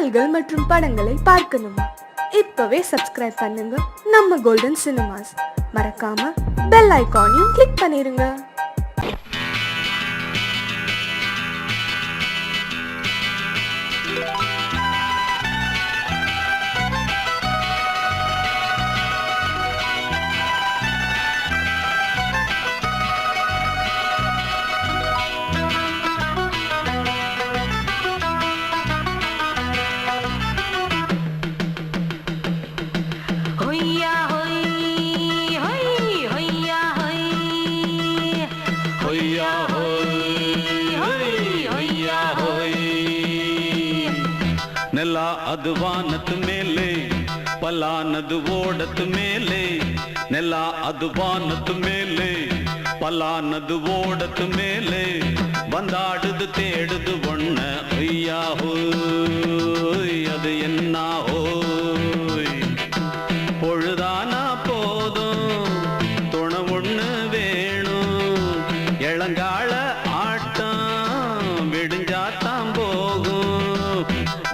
பாடல்கள் மற்றும் படங்களை பார்க்கணுமா? இப்பவே சப்ஸ்கிரைப் பண்ணுங்க நம்ம கோல்டன் சினிமாஸ். மறக்காம பெல் ஐகானையும் கிளிக் பண்ணிருங்க. ನೆಲ ಅದು ವಾನದ ಮೇಲೆ ಪಲಾನದು ಓಡದ ಮೇಲೆ ನೆಲ ಅದು ವಾನದ ಮೇಲೆ ಪಲಾನದು ಓಡದ ಮೇಲೆ ಬಂದಾಡುದು தேடுது ஒண்ண ஐயா ஹோய் அது என்ன ஹோய் பொழுதானா போதும் துணை ஒண்ணு வேணும் இளங்கால ஆட்டம் விடுஞ்சாத்தான் போகும்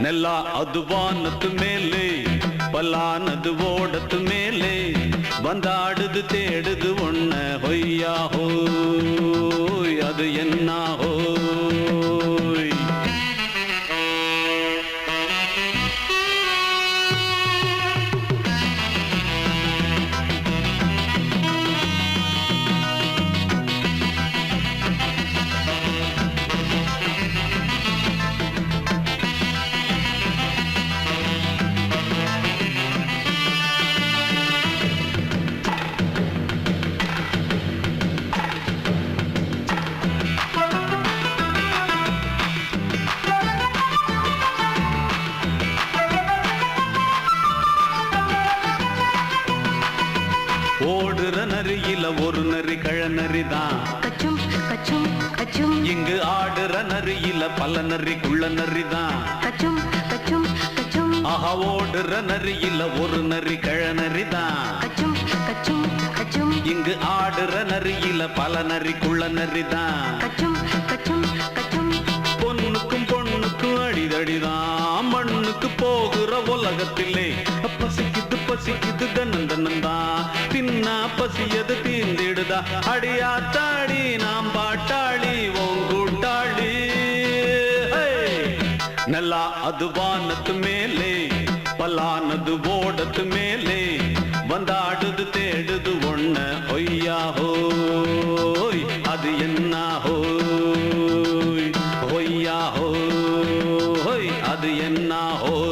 ನೆಲ ಅದು ವಾನದ ಮೇಲೆ ಪಲಾನದು ಓಡದ ಮೇಲೆ ಬಂದಾಡುದು தேடுது ஒண்ண ಹೊಯ್ಯಾ ಹೋಯ್ ಅದು என்ன ಹೋಯ್ ஓடுற நரியில ஒரு நரி கழநரிதான் கச்சும் கச்சும் கச்சும் இங்கு ஆடுற நரியில பல நரி குள்ள நரிதான் கச்சும் கச்சும் கச்சும் ஆஹா ஓடுற நரியில ஒரு நரி கழநரிதான் கச்சும் கச்சும் கச்சும் இங்கு ஆடுற நரியில பல நரி குள்ள நரிதான் கச்சும் கச்சும் கச்சும் பொண்ணுக்கும் பொண்ணுக்கும் அடிதடிதான் மண்ணுக்கு போகிற உலகத்திலே பசிக்குது பசிக்குது தன்னந்தனந்தான் தின்னா பசியது தீந்திடுதா அடியாத்தாடி நாம் பாட்டாளி ஓங்கூட்டாளி ನೆಲ ಅದು ವಾನದ ಮೇಲೆ ಪಲಾನದು ಓಡದ ಮೇಲೆ ಬಂದಾಡುದು தேடுது ஒண்ண ஒய்யா ஹோய் அது என்ன ஹோய் ஒய்யா ஹோய் அது என்ன ஹோய்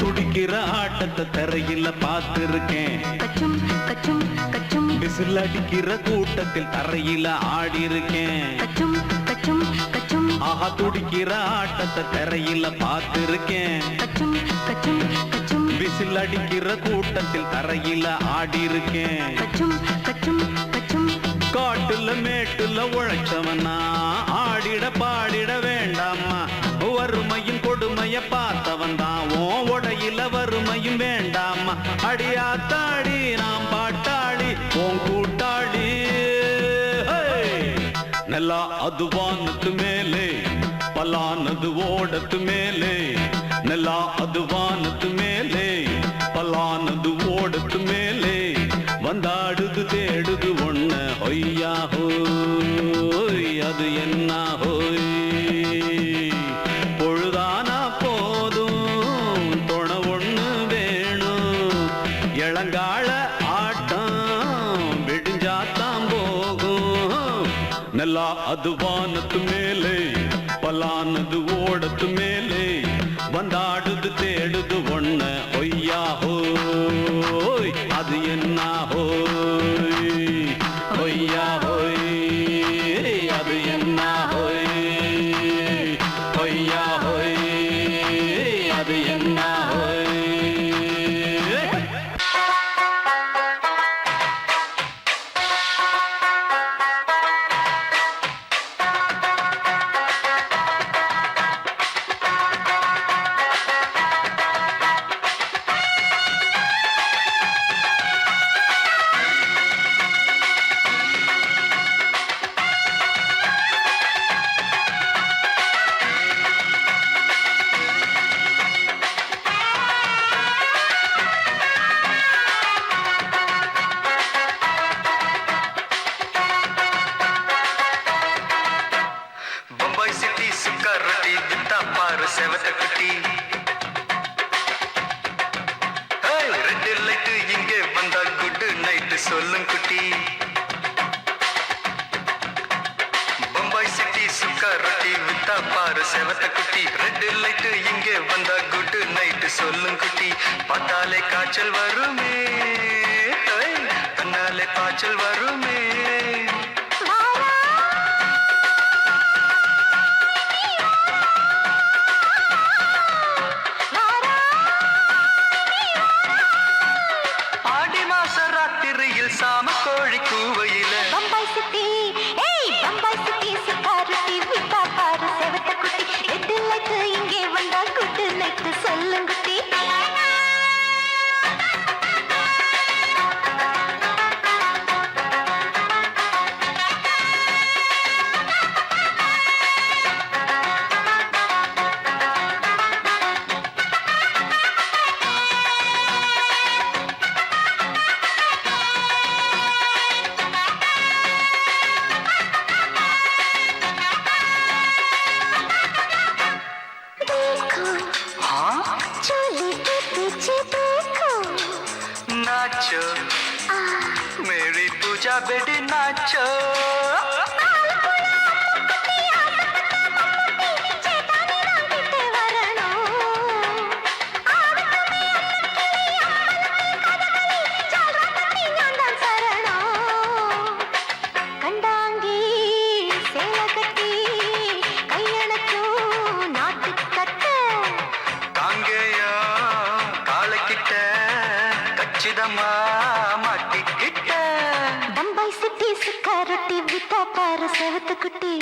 துடிக்கிற ஆட்டத்தை தரையில பார்த்திருக்கேன் கச்சும் கச்சும் கச்சும் விசில் அடிக்கிற கூட்டத்தில் தரையில ஆடி இருக்கேன் கச்சும் கச்சும் கச்சும் ஆஹா துடிக்கிற ஆட்டத்தை தரையில பார்த்திருக்கேன் கச்சும் கச்சும் கச்சும் விசில் அடிக்கிற கூட்டத்தில் தரையில ஆடி இருக்கேன் கச்சும் கச்சும் கச்சும் காட்டுல மேட்டுல உழைச்சவனா ஆடிட பாடிட வேண்டாமா வறுமையும் கொடுமைய பார்த்தவன் தான் ஓ உடையில வறுமையும் வேண்டாமா அடியாத்தாடி நாம் பாட்டாளி ஓன் கூட்டாளி ನೆಲ ಅದು ವಾನದ ಮೇಲೆ ಪಲಾನದು ಓಡದ ಮೇಲೆ ನೆಲ ಅದು ವಾನದ ಮೇಲೆ ಪಲಾನದು ಓಡದ ಮೇಲೆ ಬಂದಾಡುದು தேடுது ஒண்ண ஒய்யா ஹோய் அது என்ன ஹோய் பொழுதானா போதும் துணை ஒண்ணு வேணும் இளங்கால ஆட்டம் விடிஞ்சாத்தான் போகும் ನೆಲ ಅದು ವಾನದ ಮೇಲೆ ಪಲಾನದು ಓಡದ ಮೇಲೆ ಬಂದಾಡುದು தேடுது ஒண்ண ஒய்யா ஹோய் அது என்ன ஹோய் ஒய்யா ஹோய் அது என்ன ஹோய் ஒய்யா ஹோய் செவத்த குட்டி ரெட் லைட் இங்கே வந்தா குட் நைட் சொல்லும் குட்டி பம்பாய் சிட்டி சுக்கா ரொட்டி வித்தா பாரு செவத்த குட்டி ரெட் லைட் இங்கே வந்தா குட் நைட் சொல்லும் குட்டி பார்த்தாலே காய்ச்சல் வருமே தன்னாலே காய்ச்சல் வருமே சாம கோழி கூவையில பம்பாய் சிட்டி ஏய் பம்பாய் சிட்டி சிக்காரட்டி விட்டா பாரு செவத்த குட்டி ரெட் லைட் இங்கே வந்தா குட் நைட் சொல்லுங்க குட்டி नाचो मेरी पूजा बेटी नाचो பம்பாய் சிட்டி சிக்காரட்டி விட்டா பாரு செவத்த குட்டி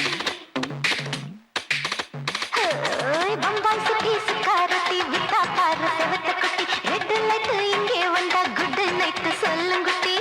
பம்பாய் சிட்டி சிக்காரட்டி விட்டா பாரு செவத்த குட்டி ரெட் லைட் இங்கே வந்தா குட் நைட் சொல்லுங்க குட்டி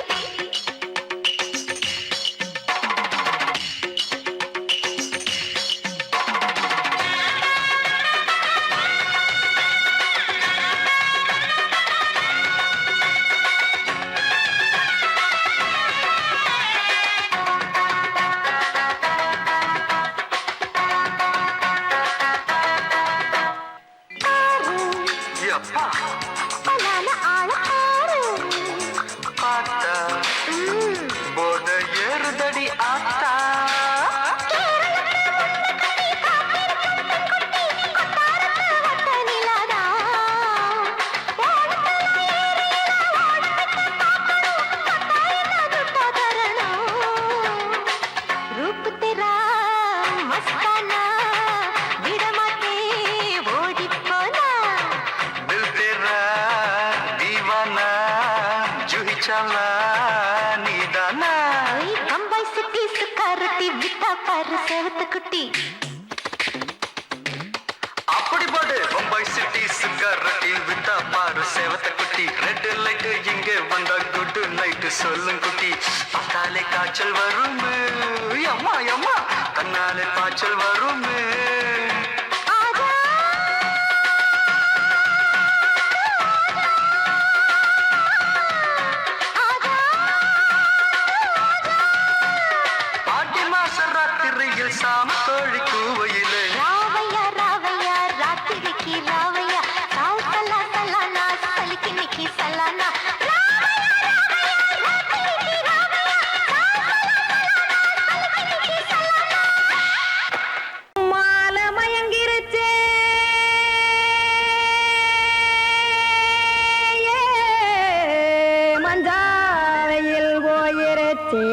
போத ஏறுதடி ஆத்தா रूप तेरा मस्ताना विडमाते ओडी पोना दिल तेरा दीवाना जूही चला नीदाना बम्बई सिटी सुकारुटी विटा पार सेवत कुटी அப்படி போடு பம்பாய் சிட்டி சிக்காரட்டி விட்டா பாரு சேவத்த குட்டி ரெட் லைட் இங்கே வந்தா குட் நைட் சொல்லும் குட்டி பார்த்தாலே காய்ச்சல் வருமே அம்மா அம்மா தன்னாலே காய்ச்சல் வருமே ஆடி மாச ராத்திரியில் சாம கோழி கூவையிலே ராவையா ராவையா ராத்திரிக்கு ராவையா சாவு சலா சலானா சலிக்கு நிக்கி சலானா மாலை மயங்கிருச்சே மஞ்சாவையில் போயிருச்சே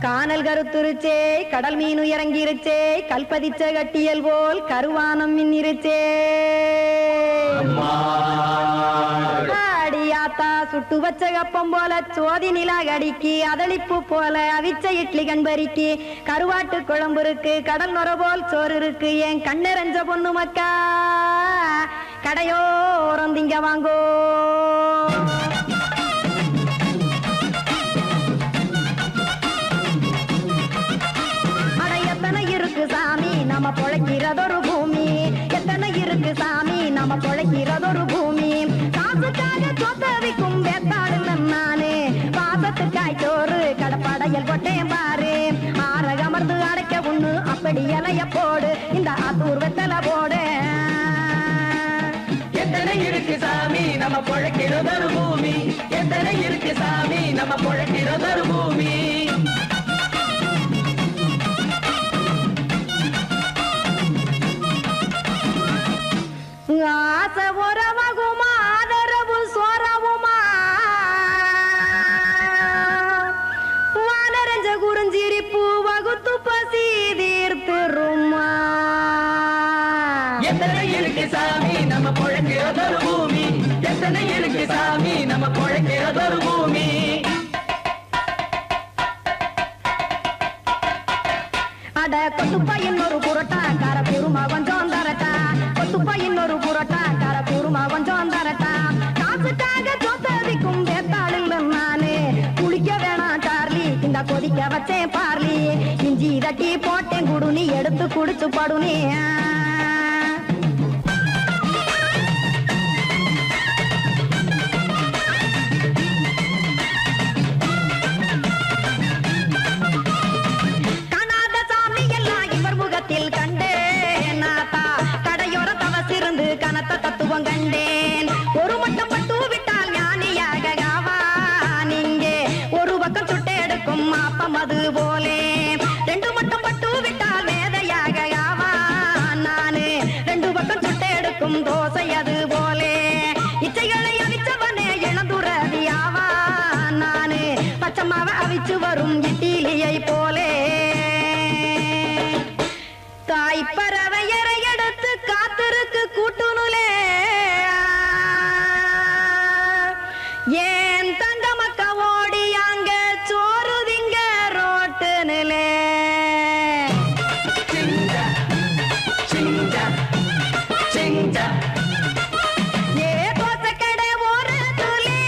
கானல் கருத்துருச்சே கடல் மீன் இறங்கிருச்சே கல்பதிச்ச கட்டியல் போல் கருவானம் மின்னிருச்சே ஆடியாத்தா சுட்டு வச்ச கப்பம் போல சோதி நிலா கடிக்கு அதளிப்பு போல அவிச்ச இட்லி கண்பறிக்கு கருவாட்டு குழம்பு இருக்கு கடல் நுர போல் சோறு இருக்கு என் கண்ணெரஞ்ச பொண்ணு மக்கா கடையோரம் திங்க வாங்கோ இருக்கு சாமி நம்ம பொழைக்கிறதொரு பூமி எத்தனை இருக்கு சாமி நம்ம பொழைக்கிறதொரு பூமி காசுக்காக சொத்தவிக்கும் வேத்தாடு நானு பாசத்துக்காய் சோறு கடப்படையல் கொட்டேன் பாரு ஆற கமர்ந்து அடைக்க ஒண்ணு அப்படி இலைய போடு இந்த ஆத்தூர் வெத்தலை போடு. எத்தனை இருக்கு சாமி நம்ம பொழைக்கிறதொரு பூமி, எத்தனை இருக்கு சாமி நம்ம பொழைக்கிறதொரு பூமி. ஆசை உறவாகுமா ஆதரவு சோறவுமா வானரஞ்ச குறிஞ்சிரிப்பு வகுத்து பசி தீர்த்துருமா. எத்தனை இருக்கு சாமி நம்ம பொழைக்கிறதொரு பூமி, எத்தனை இருக்கு சாமி நம்ம பொழைக்கிறதொரு பூமி. அட கொத்துப்பா இன்னொரு புரோட்டா கார பெருமா கொஞ்சம் தரட்டா, கொத்துப்பா இன்னொரு புரோட்டா கார பெருமா கொஞ்சம் தரட்டா. காசுக்காக சொத்ததிக்கும் வேத்தாளில் நானே குளிக்க வேணாம் சார்லி, இந்த கொதிக்க வச்சேன் பார்லி. இஞ்சி தட்டி போட்டேன் குடுனி எடுத்து குடிச்சு படுனி. கனத்த தத்துவம் கண்டேன் ஒரு மட்டும் பட்டு விட்டால் ஞானியாக காவான் இங்கே ஒரு பக்கம் சுட்டு எடுக்கும் மாப்பம் அது போலே. ரெண்டு மட்டும் பட்டு விட்டால் மேதையாக காவான் நானு ரெண்டு பக்கம் சுட்டு எடுக்கும் தோசை அது போலே. இச்சைகளை அவிச்சவனே இளந்துறவி ஆவான் நானு பச்சமாவ அவிச்சு வரும் இட்டிலியை போலே. தாய் பறவையரை எடுத்து காத்திருக்கு கூட்டுனுலே ஏன் தங்க மக்க ஓடி அங்க சோறுதிங்க ரோட்டு நிலே. ஏ தோசை கடை ஒரு துளி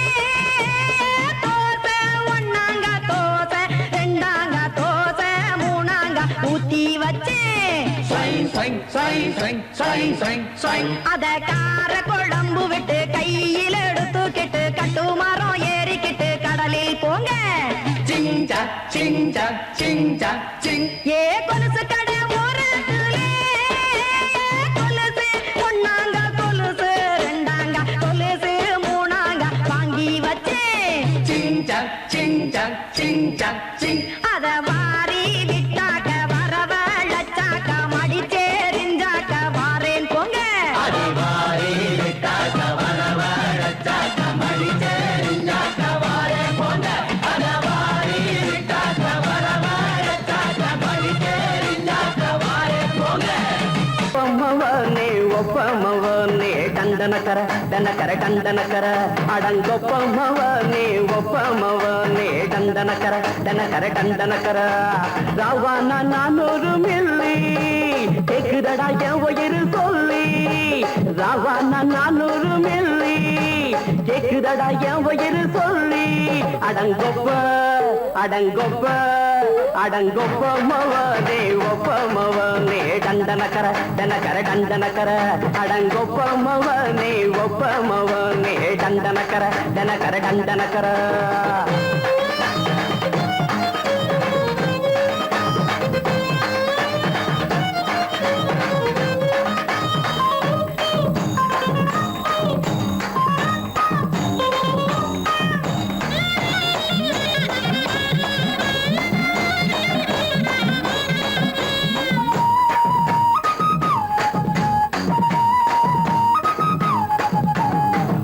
தோசை ஒன்னாங்க தோசை ரெண்டாங்க தோசை மூணாங்க ஊத்தி வச்சே அத கார குழம்பு விட்டு கையில் எடுத்துக்கிட்டு கட்டுமரம் ஏறிக்கிட்டு கடலில் போங்க. ஏ கொலுசு கடை ஓரத்திலே கொலுசு ஒன்னாங்க கொலுசு ரெண்டாங்க கொலுசு மூணாங்க வாங்கி வச்சே அத வாரி விட்டாக்க வரவழைச்சாக்க மடிச்சேரிஞ்சாக்க வாரேன் போங்க. ಒಪ್ಪಮವನೇ ಒಪ್ಪಮವನೇ ದಂಡನಕರ ದನಕರ ದಂಡನಕರ ಅಡಂಗೊಪ್ಪಮವನೇ ಒಪ್ಪಮವನೇ ದಂಡನಕರ ದನಕರ ದಂಡನಕರ. ராவான 400 மில்லி கேக்குதடா என் உயிர் சொல்லி, ராவான 400 மில்லி கேக்குதடா என் உயிர் சொல்லி. அடங்கொப்ப அடங்கொப்ப அடங்கொப்பமவனே ஒப்பமவனே டண்டனக்கர டனக்கர டண்டனக்கர அடங்கொப்பமவனே ஒப்பமவனே டண்டனக்கர டனக்கர டண்டனக்கர.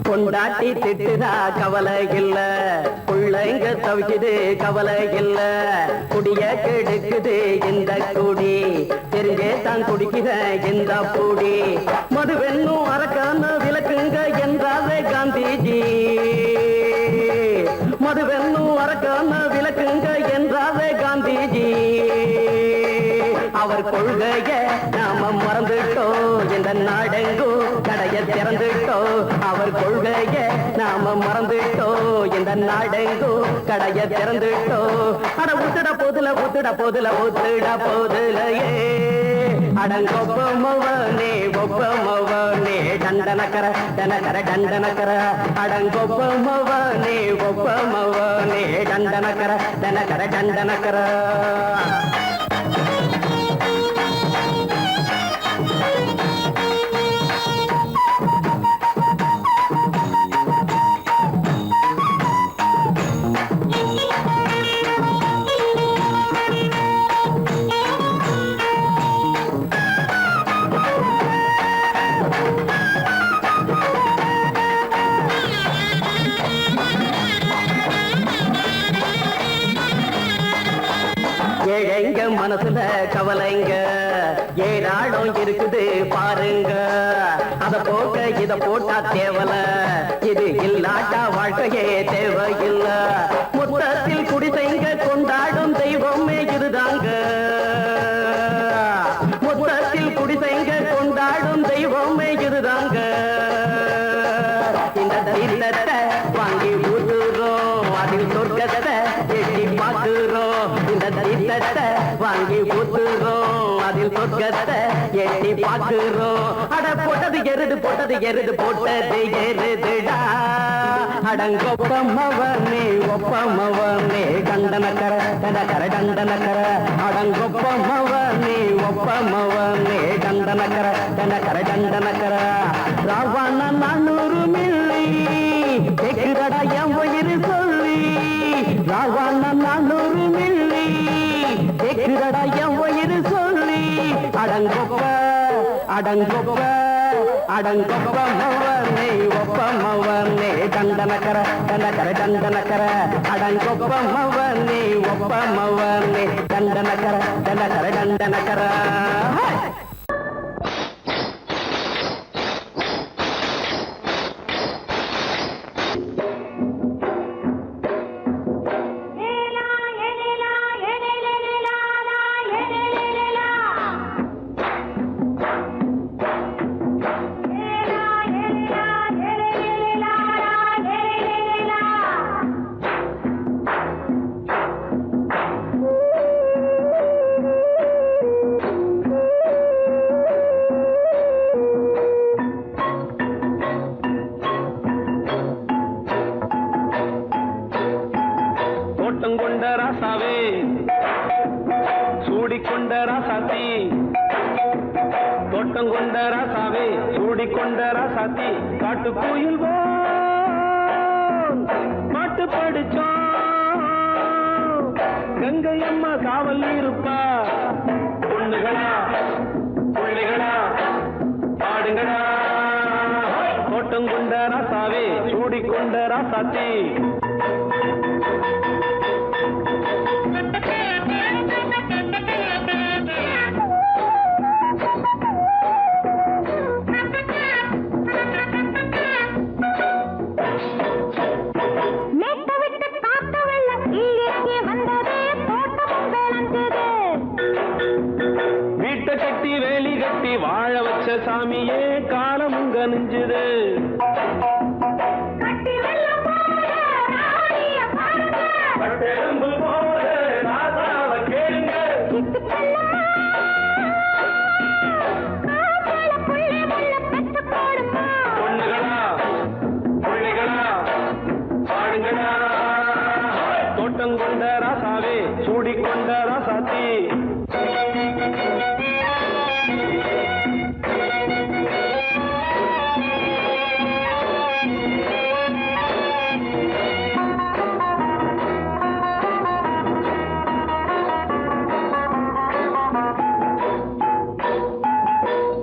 பொண்டாட்டி திட்டுதா கவலை இல்ல, பிள்ளைங்க தவிக்குது கவலை இல்ல. குடிய கெடுக்குது இந்த குடி, தெரிஞ்சே தான் குடிக்குத இந்த பூடி. மதுவென்னும் அரக்கான விளக்குங்க என்றாலே காந்திஜி, மதுவென்னும் அரக்கான விளக்குங்க என்றாலே காந்திஜி. அவர் கொள்கைய நாம மறந்துட்டோம், இந்த நாடெங்கும் கடைய திறந்துட்டோம். அவர் கொள்கைய நாம மறந்துட்டோம், இந்த நாடெங்கும் கடைய திறந்துட்டோம். அட ஊத்துட போதுல ஊத்துட போதுல ஊத்துட போதுலையே அடங்கொப்பமவனே ஒப்பமவனே டண்டனக்கர டனக்கர டண்டனக்கர அடங்கொப்பமவனே ஒப்பமவனே டண்டனக்கர டனக்கர டண்டனக்கர. இருக்குது பாருங்க. அத போக்க இத போட்டா தேவல, இது இல்லாட்டா வாழ்க்கையே தேவையில்ல. மொத்தத்தில் குடிசைங்க கொண்டாடும் தெய்வமே இதுதாங்க. மொத்தத்தில் குடிசைங்க கொண்டாடும் தெய்வமே இதுதாங்க. இந்த தீர்த்தத்தை வாங்கி ஊத்துறோம், அதில் சொர்க்கத்தை எட்டி பார்க்கிறோம். இந்த தீர்த்தத்தை வாங்கி ஊத்துறோம், அதில் சொர்க்கத்தை எட்டி பார்க்கிறோம். அட போட்டது எருது போட்டது எருது போட்டது எருதுடா. அடங்கொப்பமவனே ஒப்பமவனே கண்டனக்கர கண்டனக்கர கண்டனக்கர. அடங்கொப்பமவனே ஒப்பமவனே கண்டனக்கர கண்டனக்கர கண்டனக்கர. ராவண 400 மில்லி கேக்குறடா என் வயிறு சொல்லி. ராவண 400 மில்லி கேக்குறடா என் வயிறு சொல்லி. அடங்கொப்ப அடங்கொப்ப அடங்கொப்பமவனே ஒப்பமவனே கண்டனக்கர கண்டனக்கர கண்டனக்கர. அடங்கொப்பமவனே ஒப்பமவனே கண்டனக்கர கண்டனக்கர கண்டனக்கர. கொண்ட ராசாவே சூடிக்கொண்ட ராசாத்தி, தோட்டம் கொண்ட ராசாவே சூடிக்கொண்ட ராசாத்தி. காட்டு கோயில் பாட்டு படிச்சோம், கங்கை அம்மா காவல் இருப்பா. பொண்ணுகளா பிள்ளைகளா பாடுங்களா. தோட்டம் கொண்ட ராசாவே சூடிக்கொண்ட ராசாத்தி. வீட்டை கட்டி வேலி கட்டி வாழ வச்ச சாமியே காலம் உங்க நெஞ்சுது. பொண்ணுகளா பிள்ளைகளா பாடுங்களா. தோட்டம் கொண்ட ராசாவே சூடிக்கொண்ட ராசாத்தி.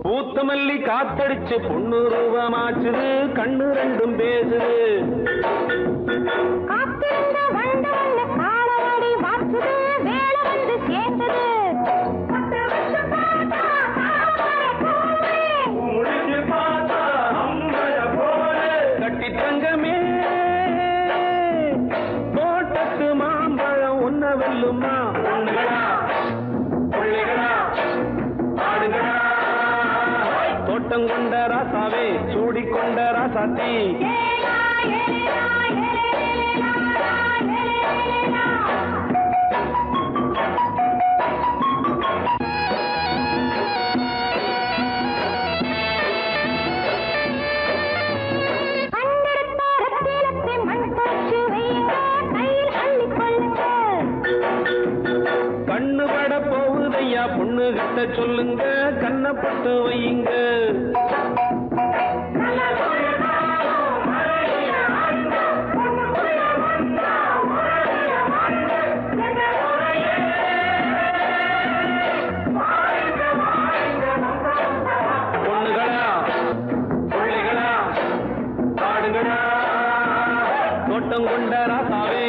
பூத்தமல்லி காத்தடிச்சு பொண்ணு ரூபமாச்சுது, கண்ணு ரெண்டும் பேசுது. கட்டி தங்கமே தோட்டத்து மாம்பழம் உன்ன வெல்லுமா. பொண்ணுகளா பிள்ளைகளா பாடுங்களா. தோட்டம் கொண்ட ராசாவே சூடிக்கொண்ட ராசாத்தி. கண்ணு பட போகுதையா பொண்ணு கிட்ட சொல்லுங்க, கண்ணப்பட்டு வையுங்க. பொண்ணுகளா பிள்ளைகளா பாடுங்களா. தோட்டம் கொண்ட ராசாவே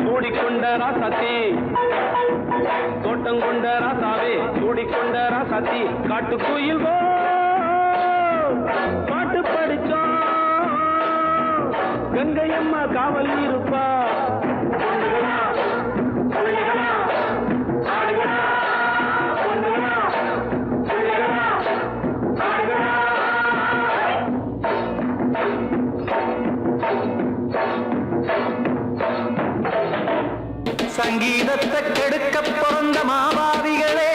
சூடிக்கொண்ட ராசாத்தி. தோட்டம் கொண்ட ராசாவே சூடிக்கொண்ட ராசாத்தி. காட்டுக்குயில் பாட்டு படிச்சோம் கங்கையம்மா காவல் இருப்பா சங்கீதத்தை கெடுக்க பிறந்த மாபாவிகளே,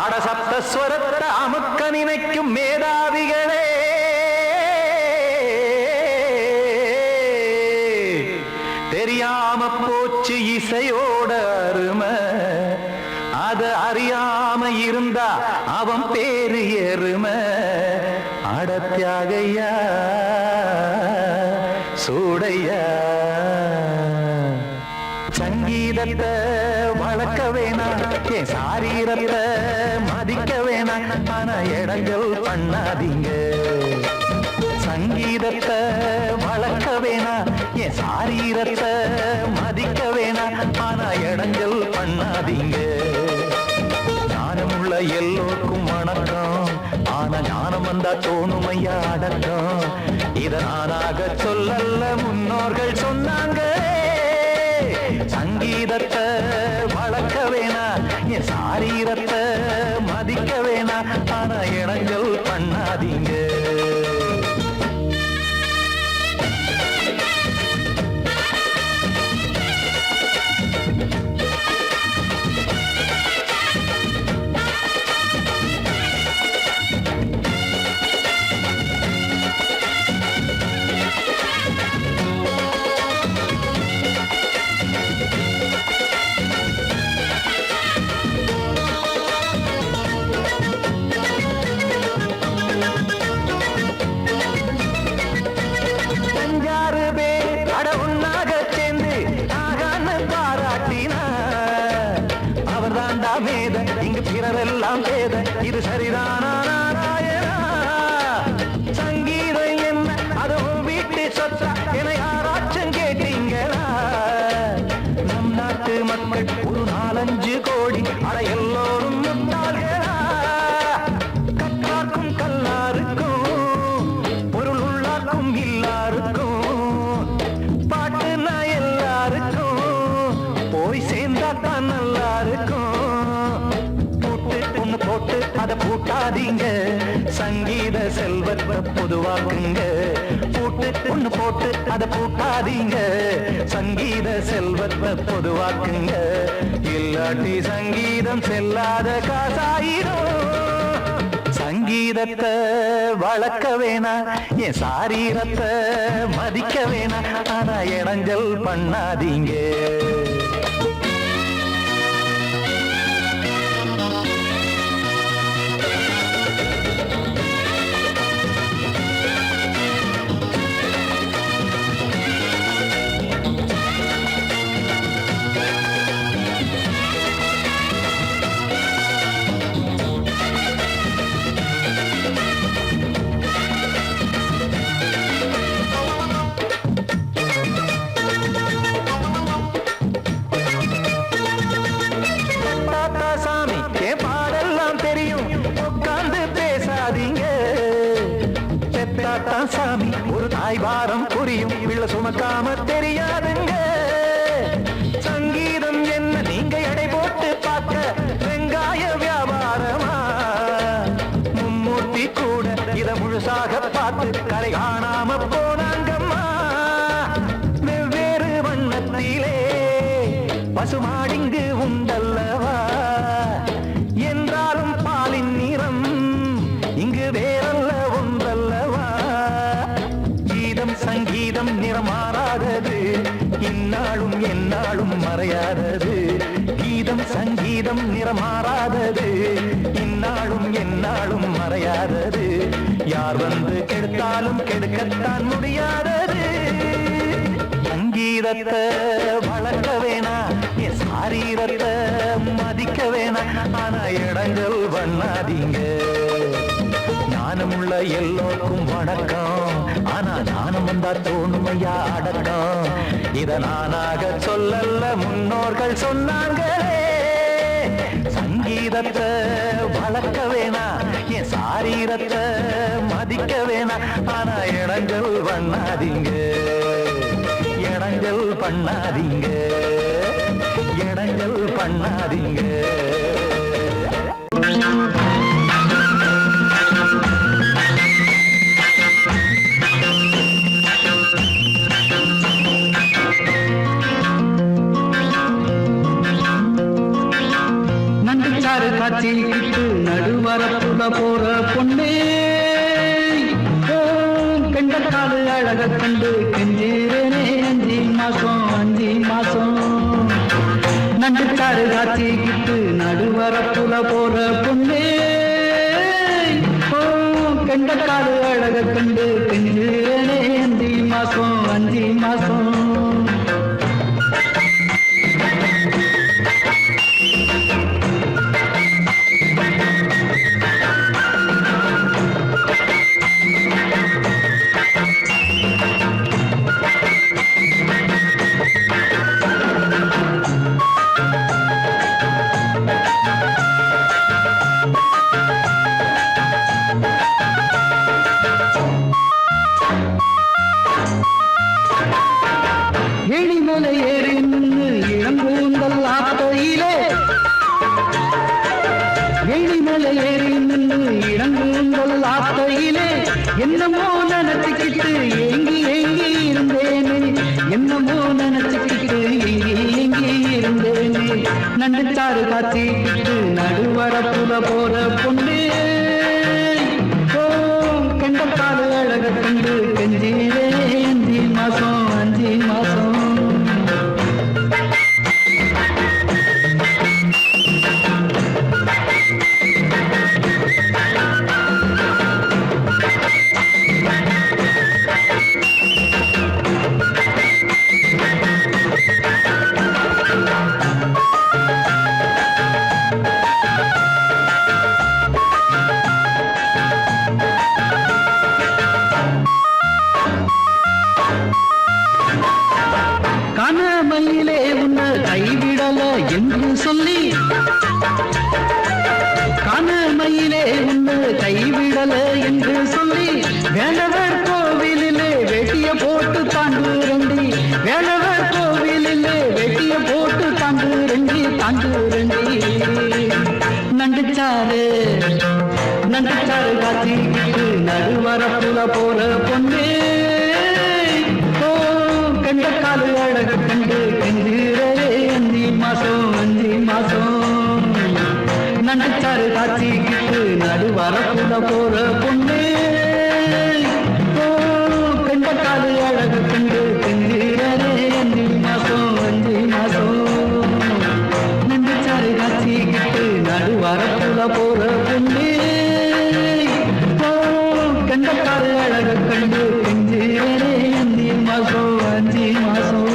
அடசப்தஸ்வரத்தை அமுக்க நினைக்கும் மேதாவிகளே, தெரியாம போச்சு இசையோட அருமை, அத அறியாம இருந்தா அவன் பேரு எருமை. அடத்தியாகையா சூடையா சங்கீதத்தை வளர்க்க வேணாம், என் சாரீரத்தை மதிக்க வேணாம், ஆனா இடங்கள் பண்ணாதீங்க. சங்கீதத்தை வளர்க்க வேணாம், என் சாரீரத்தை மதிக்க வேணாம், ஆனா இடங்கள் பண்ணாதீங்க. ஞானமுள்ள எல்லோருக்கும் வணக்கம், ஆனா ஞானம் வந்தா தோணுமையா அடக்கம். இத நானாக சொல்லல்ல முன்னோர்கள் சொன்னாங்க. சங்கீதத்தை வளர்க்க வேணா, என் சாரீரத்தை மதிக்க வேணா, ஆனா இடங்கள் பண்ணாதீங்க. இங்கு பிறரெல்லாம் பேத, இது சரிதானா நாராயணா? சங்கீதம் என்ன அது வீட்டு சொத்தா என யாராச்சும் கேட்டீங்களா? நம் நாட்டு மக்கள் ஒரு 4-5 கோடி, அட எல்லோரும் முட்டாள்களா? கற்றார்க்கும் கல்லாருக்கும் பொருள் உள்ளார்க்கும் எல்லாருக்கும் பாட்டுனா எல்லாருக்கும் போய் சேர்ந்தாத்தான் நல்லா இருக்கும். போட்டு அத பூட்டாதீங்க, சங்கீத செல்வத்தை பொதுவாக்குங்க. பூட்டு ஒண்ணு போட்டு அத பூட்டாதீங்க, சங்கீத செல்வத்தை பொதுவாக்குங்க. இல்லாட்டி சங்கீதம் செல்லாத காசாயிரும். சங்கீதத்தை வளர்க்க வேணா, என் சாரீரத்தை மதிக்க வேணா, ஆனா இடைஞ்சல் பண்ணாதீங்க. சாமி ஒரு தாய் வாரம் புரியும், பிள்ளை சுமக்காம தெரியாதுங்க. சங்கீதம் என்ன நீங்க எடை போட்டு பார்க்க வெங்காய வியாபாரமா? மும்மூர்த்தி கூட இத முழுசாக பார்த்து கரை காணாம போனாங்கம்மா. வெவ்வேறு வண்ணத்திலே பசுமாடிங்கு உண்டல்லவா? என்றாலும் பாலின் நிறம் இங்கு வேறல்ல ஒன்றல்லவா? கீதம் சங்கீதம் நிறமாறாதது, இந்நாளும் எந்நாளும் மறையாதது. கீதம் சங்கீதம் நிறமாறாதது, இந்நாளும் எந்நாளும் மறையாதது. யார் வந்து கெடுத்தாலும் கெடுக்கத்தான் முடியாதது. சங்கீதத்தை வளர்க்க வேணா, என் சாரீரத்தை மதிக்க வேணா, ஆனா இடங்கள் பண்ணாதீங்க. ஞானமுள்ள எல்லோருக்கும் வணக்கம், ஆனா ஞானம் வந்தா தோணுமையா அடக்கம். இத நானாக சொல்லல, முன்னோர்கள் சொன்னாங்களே. சங்கீதத்தை வளர்க்க வேணா, என் சாரீரத்தை மதிக்க வேணா. ஆனா இடைஞ்சல் பண்ணாதீங்க, இடைஞ்சல் பண்ணாதீங்க, இடைஞ்சல் பண்ணாதீங்க. நண்டுச்சாறு காய்ச்சிக்கிட்டு நடுவரப்புல போற பொண்ணே, கெண்டக்காலு அழக கண்டு கெஞ்சீரனே 5 மாசம் 5 மாசம். நண்டுச்சாறு காய்ச்சிக்கிட்டு நடுவரப்புல போற பொண்ணே, கெண்டக்காலு அழக கண்டு கெஞ்சீரனே 5 மாசம் 5 மாசம். எழிமலை ஏறி நின்று இளங்கூந்தல் ஆத்தையிலே, எழிமலை ஏறி நின்று இளங்கூந்தல் ஆத்தையிலே, என்னமோ நினைச்சுக்கிட்டு ஏங்கி ஏங்கி இருந்தேனே, என்னமோ நினைச்சுக்கிட்டு ஏங்கி ஏங்கி இருந்தேனே. நண்டுச்சாறு காய்ச்சிக்கிட்டு நடுவரப்புல போற பொண்ணு, கண்டக்கால அழக கண்டு கெஞ்சீரே 5 மாசம் 5 மாசம். கனமையிலே உன்னை கைவிடல என்று சொல்லி, கனமையிலே உன்னை கைவிடல என்று சொல்லி, வேலவர் கோவிலிலே வெட்டிய போட்டு தாண்டு ரெண்டி, வேலவர் கோவிலிலே வெட்டிய போட்டு தாண்டு ரெண்டி தாண்டு ரெண்டி. நண்டுச்சாறு நண்டுச்சாறு காய்ச்சிக்கிட்டு நடுவரப்புல போற பொண்ணே, கண்டக்காலு அழக கண்டு கெஞ்சீரே 5 மாசம் 5 மாசம். நண்டுச்சாறு காய்ச்சிக்கிட்டு நடுவரப்புல போற பொண்ணு, கண்டக்காலு அழக கண்டு கெஞ்சீரே 5 மாசம் 5 மாசம். நண்டுச்சாறு காய்ச்சிக்கிட்டு நடுவரப்புல போற பொண்ணு, கண்டக்காலு அழக கண்டு கெஞ்சீரே 5 மாசம் 5 மாசம்.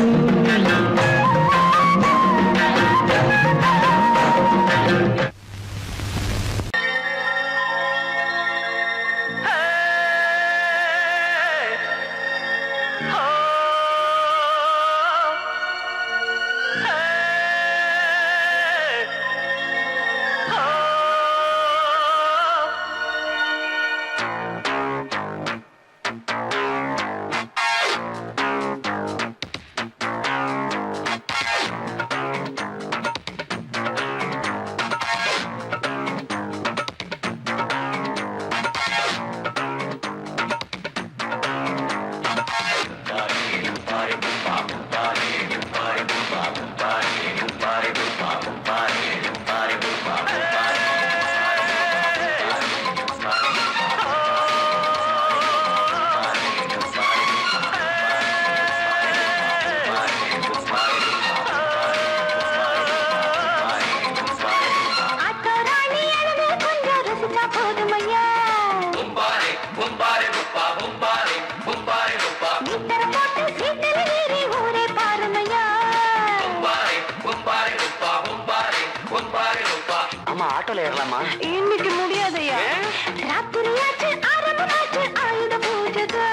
ஆட்டோல ஏறலாமா? இன்னைக்கு முடியாதையா? ராத்திரியாச்சு ஆரம்பமாச்சு ஆயுத பூஜைதா.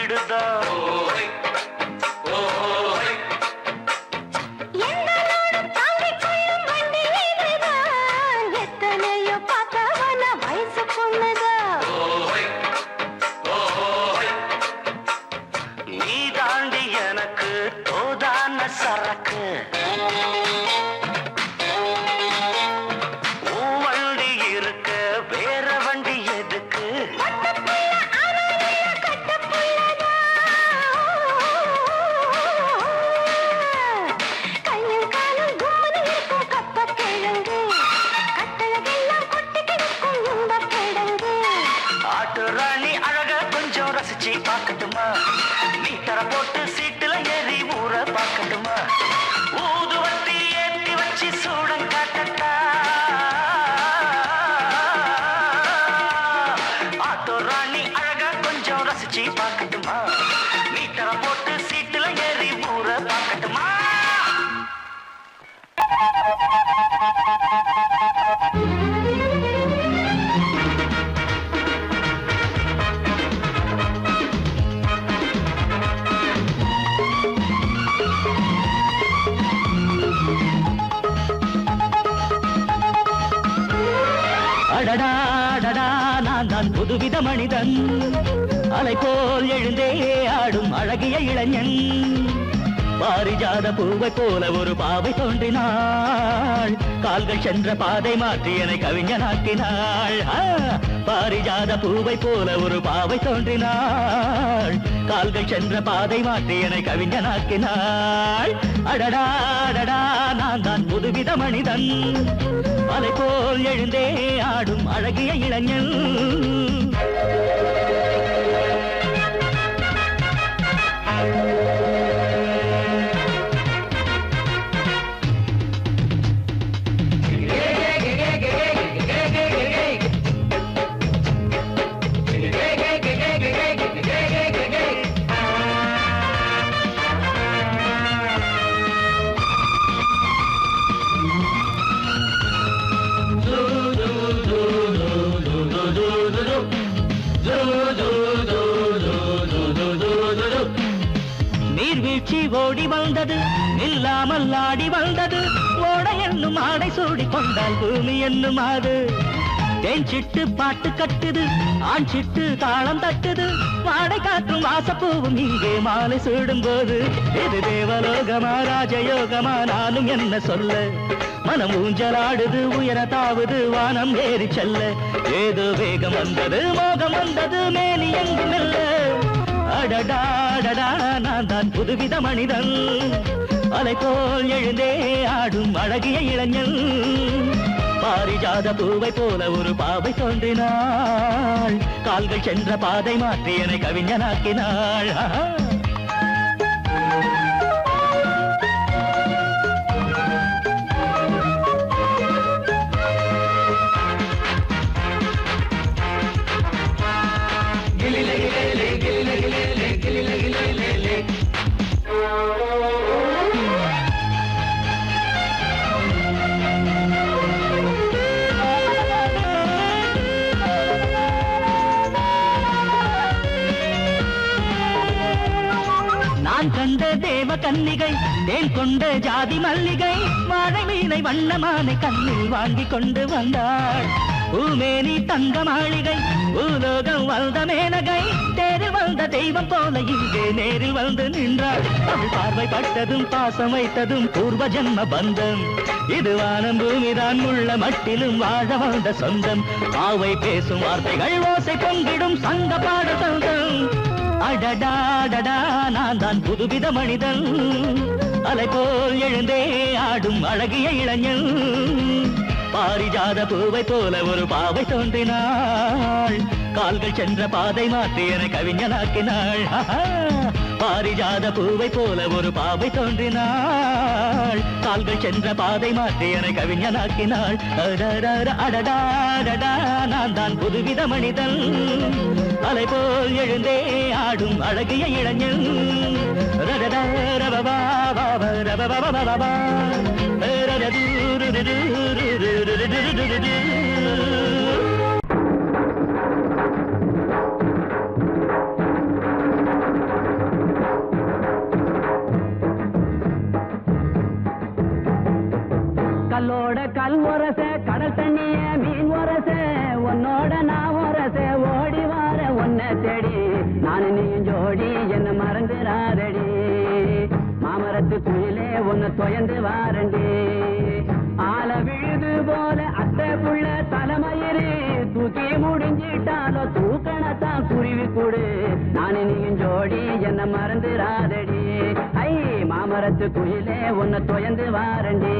வீடுதான். எங்களோடு தாங்கிக் கொள்ளும் வண்டி இதுதான். எத்தனையோ பார்த்தவன வயசு பொண்ணுதான். நீ தாண்டி எனக்கு தோதான சரக்கு. உன் வண்டி இருக்க வேற வண்டி எதுக்கு? கையும் காலும் கும்மனு இருக்கும் கப்பக்கிழங்கு. கட்டழகெல்லாம் கொட்டி கிடக்கும் இன்பக் கிழங்கு. ஆட்டு ராணி அழக கொஞ்சம் ரசிச்சு பார்க்கட்டுமா? நீ தர போட்டு சீட்டுல ஏறி ஊற பார்க்கட்டுமா? ஊதுவத்தி ஏத்தி வச்சு சூடம் காட்டட்டா? ஆட்டு ராணி அழக கொஞ்சம் ரசிச்சு பார்க்கட்டுமா? நீ தர போட்டு சீட்டுல ஏறி ஊற பார்க்கட்டுமா? அடடா அடடா நான் தான் புதுவித மனிதன், அலை போல் எழுந்தே ஆடும் அழகிய இளைஞன். பாரிஜாத பூவை போல ஒரு பாவை தோன்றினாள், கால்கள் சென்ற பாதை மாற்றி என்னை கவிஞனாக்கினாள். பாரிஜாத பூவை போல ஒரு பாவை தோன்றினாள், கால்கள் சென்ற பாதை மாற்றி என்னை கவிஞனாக்கினாள். அடடா அடடா நான் தான் புதுவித மனிதன், அலை போல் எழுந்தே ஆடும் அழகிய இளைஞன். நீர்வீழ்ச்சி ஓடி வந்தது, நில்லாமல் ஆடி வந்தது, ஓட என்னும் ஆடை சூடி கொண்டால் பூமி என்னும் ஆடு. தேன் சிட்டு பாட்டு கட்டுது, ஆண் சிட்டு தாளம் தட்டுது, வாடை காற்றும் வாசப்பூவும் இங்கே மாலை சூடும் போது. இது தேவலோகமா ராஜயோகமா நானும் என்ன சொல்ல, மனம் ஊஞ்சலாடுது உயர தாவது வானம் ஏறி செல்ல. ஏதோ வேகம் வந்தது மோகம் வந்தது மேனி எங்கும் மெல்ல. அடடா அடடா நான் தான் புதுவித மனிதன், அலை போல் எழுந்தே ஆடும் அழகிய இளைஞன். பாரிஜாத பூவை போல ஒரு பாவை தோன்றினாள், கால்கள் சென்ற பாதை மாற்றி என்னை கவிஞனாக்கினாள். நான் கண்ட தேவ கன்னிகை, தேன் கொண்ட ஜாதி மல்லிகை, வாழை மீனை வண்ணமானை கண்ணில் வாங்கி கொண்டு வந்தாள். பூமேனி தங்க மாளிகை, பூலோகம் வந்த மேனகை, தேரில் வந்த தெய்வம் போல இங்கே நேரில் வந்து நின்றாள். அவள் பார்வை பட்டதும் பாசம் வைத்ததும் பூர்வ ஜென்ம பந்தம். இது வானம் பூமிதான் உள்ள மட்டிலும் வாழ வந்த சொந்தம். பாவை பேசும் வார்த்தைகள் ஓசை பொங்கிடும் சங்க பாட சொந்தம். அடடாடடா நான் தான் புதுவித மனிதன், அலை போல் எழுந்தே ஆடும் அழகிய இளைஞன். பாரிஜாத பூவை போல ஒரு பாவை தோன்றினாள், கால்கள் சென்ற பாதை மாற்றி என்னை கவிஞனாக்கினாள். பாரிஜாத பூவை போல ஒரு பாவை தோன்றினாள், கால்கள் சென்ற பாதை மாற்றி என்னை கவிஞனாக்கினாள். அடடா நான் தான் புதுவித மனிதன், அலை போல் எழுந்தே ஆடும் அழகிய இளைஞன். மாமரத்து குயிலே ஒன்னு தொயந்து வாரண்டி ஆல விழுது போல அத்தை புள்ள தலைமயிறு தூக்கி முடிஞ்சிட்டாலோ தூக்கணத்தான் குருவி கூடு நானு நீயும் ஜோடி என்ன மறந்துராதடி ஐ மாமரத்து குயிலே ஒன்னு தொயந்து வாரண்டி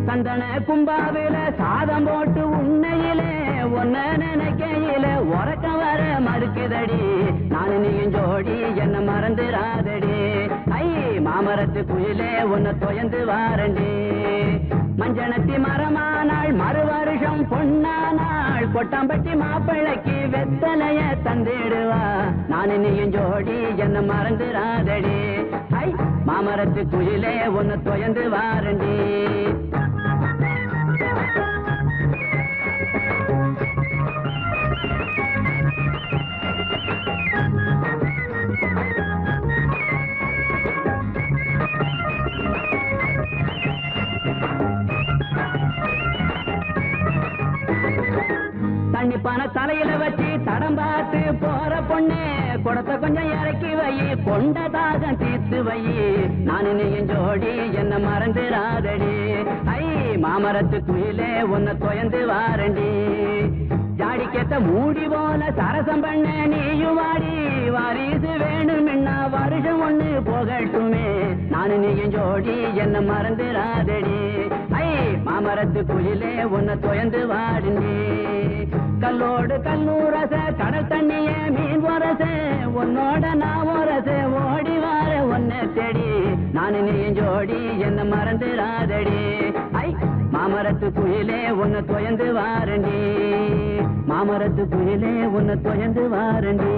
சந்தன கும்பாவில சாதம் போட்டு உன்னையிலே ஒன்ன நினைக்கையில உறக்க வர மறுக்குதடி நானு நீயும் ஜோடி என்ன மறந்துராதடி ஐ மாமரத்து குயிலே ஒன்ன தொயந்து வாரண்டி மஞ்சனத்தி மரமானாள் மறு வருஷம் பொன்னானாள் கொட்டாம்பட்டி மாப்பிள்ளைக்கு வெத்தலைய தந்திடுவா நானு நீயும் ஜோடி என்ன மறந்துராதடி ஐ மாமரத்து குயிலே ஒன்னு தொயந்து வாரண்டி தண்ணி பானை தலையில வச்சு தடம் பார்த்து போற பொண்ணு குடத்தை கொஞ்சம் இறக்கி வை கொண்ட தாகம் தீர்த்து வை நானு நீயும் ஜோடி என்ன மறந்துராதடி ஐ மாமரத்து குயிலே உன்னை தொயந்து வாரண்டி ஜாடிக்கேத்த மூடி போல சரசம் பண்ண நீயும் வாடி வாரிசு வேணும்னா வருஷம் ஒண்ணு போகட்டுமே நானு நீயும் ஜோடி என்ன மறந்துராதடி ஐ மாமரத்து குயிலே உன்னை தொயந்து வாடுண்டி கல்லோடு கல்லூரச கடல் தண்ணிய மீன் வரச உன்னோட நான் வரச ஓடி வார ஒன்ன தேடி நானு நீயும் ஜோடி என்ன மறந்துராதடி ஐ மாமரத்து குயிலே உன்னை தொயந்து வாரண்டி மாமரத்து குயிலே உன்னை தொயந்து வாரண்டி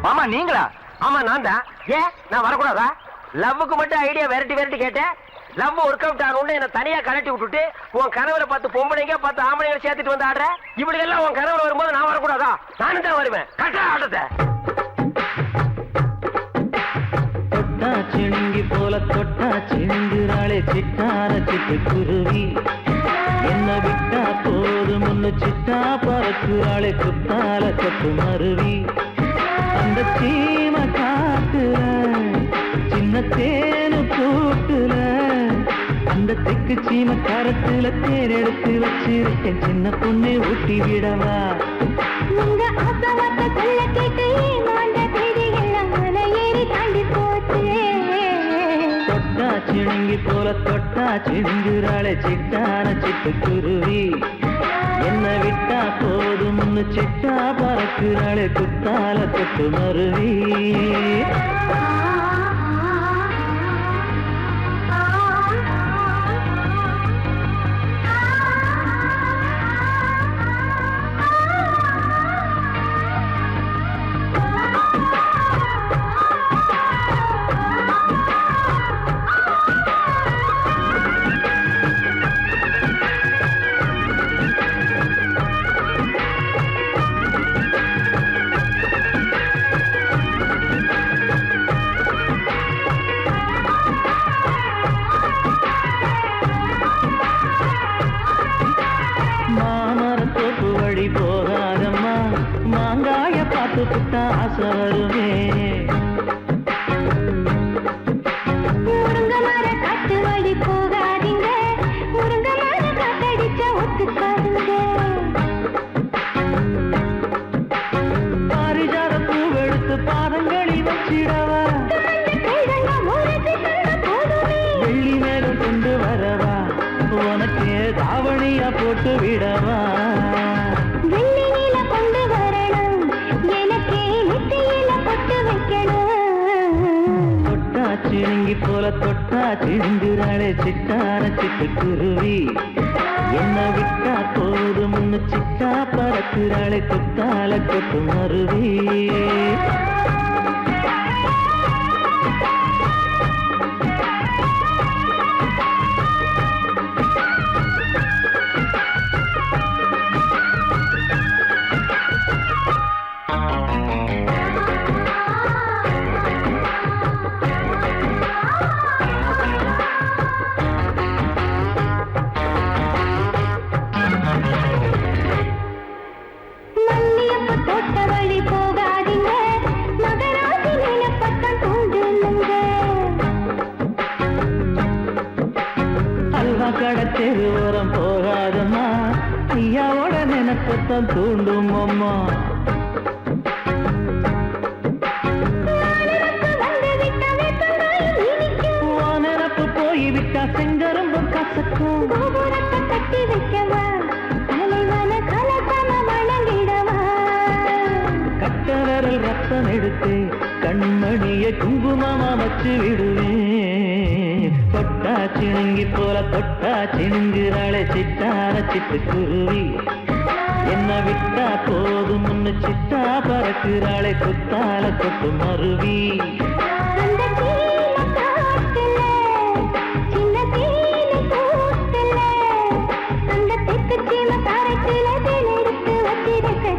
மாமா நீங்களா? ஆமா நான் தான். ஏன் நான் வரக்கூடாதா? லவ்வுக்கு மட்டும் ஐடியா விரட்டி விரட்டி கேட்டேன். லவ் ஒர்க் அவுட் ஆகணும்னு என்ன தனியா கலட்டி விட்டுட்டு உன் கனவுல பார்த்து பொம்பளைங்க பார்த்து ஆம்பளைங்களை சேர்த்துட்டு வந்து ஆடுற. இப்படி எல்லாம் உன் கனவுல வரும்போது நான் வரக்கூடாதா? நானும் தான் வருவேன். கட்டா ஆட்டத்தை தொட்டா சிணுங்கி போல தொட்டா சிணுங்குறாளே சிட்டார சிட்டு குருவி என்ன விட்டா போதும் ஒன்னு சிட்டா பறக்குறாளே குத்தால கொத்து மருவி அந்த சீம காட்டுல சின்ன தேனு கூட்டுல அந்த தெக்கு சீம கரத்துல தேர் எடுத்து வச்சிருக்கேன் சின்ன பொண்ணு ஊட்டி விடவா உங்க ஆசவாத்த சொல்ல கேட்டு ஏமாந்த தேதி எல்லாம் மலை ஏறி தாண்டி போச்சு தொட்டா சிணுங்கி போல தொட்டா சிணுங்குறாளே சிட்டான சிட்டு குருவி என்ன விட்டா போதும் சிட்டா பறக்குறாளே குத்தால கொத்து மருவி போகாதம்மா மாங்காய பார்த்து புட்டா ஆசை வருமே முருங்க மர காட்டு வழி போகாதீங்க முருங்க மர காத்தடிச்ச ஒத்துக்காதுங்க பாரிஜாத பூவெடுத்து பாதங்களில் வச்சிடவா வெள்ளி மேகம் கொண்டு வரவா உனக்கு தாவணியா போட்டு விடவா வெள்ளி நீல கொண்டு வரணும் எனக்கே நெத்தியில பொட்டு வைக்கணும் தொட்டா சிணுங்கி போல தொட்டா சிணுங்குறாளே சிட்டான சிட்டுக்குருவி என்ன விட்டா போதும் சிட்டா பறக்குறாளே குத்தால கொட்டு மருவி கடத்தெரு ஓரம் போகாதம்மா ஐயாவோட நினைப்பத்தான் தூண்டும் அம்மா நினப்பு போய்விட்டா செங்கரும்பு கசக்கும் கட்டி வைக்கவா தலைவன கலசம வணங்கிடவா கட்ட விரல் ரத்தம் எடுத்து கண்மணிய குங்குமமா வச்சு விடுவேன் தொட்டா சிணுங்கி போல தொட்டா சிணுங்குறாளே சிட்டான சிட்டுக்குருவி என்ன விட்டா போதும் சிட்டா பறக்குறாளே குத்தால கொட்டு மருவி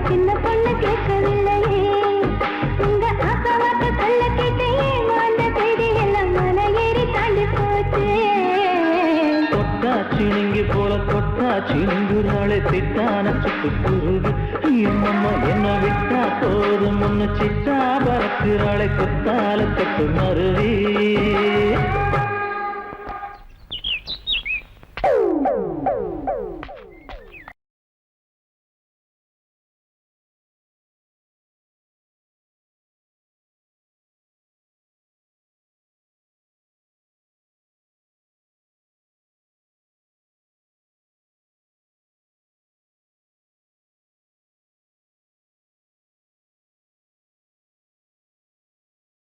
சின்ன பொண்ணு கேட்கவில்லையே உங்க ஆசவாட்ட சொல்ல கேட்டையே அந்த செய்தி எல்லாம் மன ஏறி தாண்டி போச்சு தொட்டா சிணுங்கி போல தொட்டா சிணுங்குறாளே சிட்டான சிட்டுக்குருவி என்னம்மா என்ன விட்டா போதும் சிட்டா பறக்குறாளே குத்தால கொட்டு மருவி